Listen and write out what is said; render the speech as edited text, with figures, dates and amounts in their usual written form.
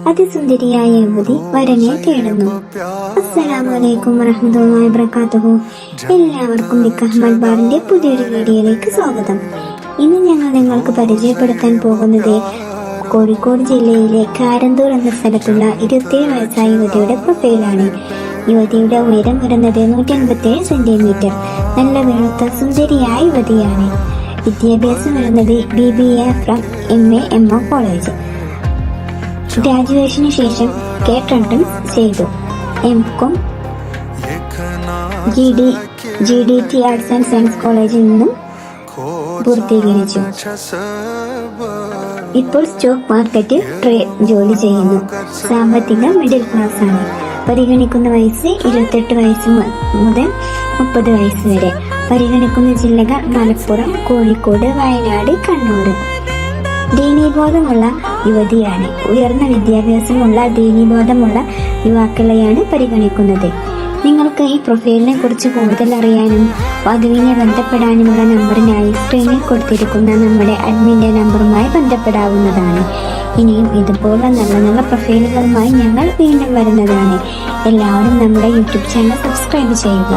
അതിസുന്ദരിയായ യുവതി വരനെ തേടുന്നു. അസ്സലാമലൈക്കും വറഹ്മത്തുള്ളാഹി വബറകാതുഹു. എല്ലാവർക്കും നിക്കാഹ് മൽബാറിന്റെ പുതിയൊരു വീഡിയോയിലേക്ക് സ്വാഗതം. ഇന്ന് ഞങ്ങൾ നിങ്ങൾക്ക് പരിചയപ്പെടുത്താൻ പോകുന്നത് കോഴിക്കോട് ജില്ലയിലെ കാരന്തൂർ എന്ന സ്ഥലത്തുള്ള 27 വയസ്സായ യുവതിയുടെ പ്രൊഫൈലാണ്. യുവതിയുടെ ഉയരം വരുന്നത് 187 സെന്റിമീറ്റർ. നല്ല വെളുത്ത സുന്ദരിയായ യുവതിയാണ്. വിദ്യാഭ്യാസം വരുന്നത് BBA from MA MO college. ഗ്രാജുവേഷന് ശേഷം കേട്ടൻട്രൻസ് ചെയ്തു. MCom GDT arts and science കോളേജിൽ നിന്നും പൂർത്തീകരിച്ചു. ഇപ്പോൾ സ്റ്റോക്ക് മാർക്കറ്റിൽ ജോലി ചെയ്യുന്നു. സാമ്പത്തിക മിഡിൽ ക്ലാസ് ആണ്. പരിഗണിക്കുന്ന വയസ്സ് 28 വയസ്സ് മുതൽ 30 വയസ്സ് വരെ. പരിഗണിക്കുന്ന ജില്ലകൾ മലപ്പുറം, കോഴിക്കോട്, വയനാട്, കണ്ണൂർ. ദീനീബോധമുള്ള യുവതിയാണ്. ഉയർന്ന വിദ്യാഭ്യാസമുള്ള ദീനീബോധമുള്ള യുവാക്കളെയാണ് പരിഗണിക്കുന്നത്. നിങ്ങൾക്ക് ഈ പ്രൊഫൈലിനെ കുറിച്ച് കൂടുതൽ അറിയാനും വധുവിനെ ബന്ധപ്പെടാനുമുള്ള നമ്പറിനായി സ്ക്രീനിൽ കൊടുത്തിരിക്കുന്ന നമ്മുടെ അഡ്മിൻ്റെ നമ്പറുമായി ബന്ധപ്പെടാവുന്നതാണ്. ഇനിയും ഇതുപോലെ നല്ല നല്ല പ്രൊഫൈലുകളുമായി ഞങ്ങൾ വീണ്ടും വരുന്നതാണ്. എല്ലാവരും നമ്മുടെ യൂട്യൂബ് ചാനൽ സബ്സ്ക്രൈബ് ചെയ്യുക.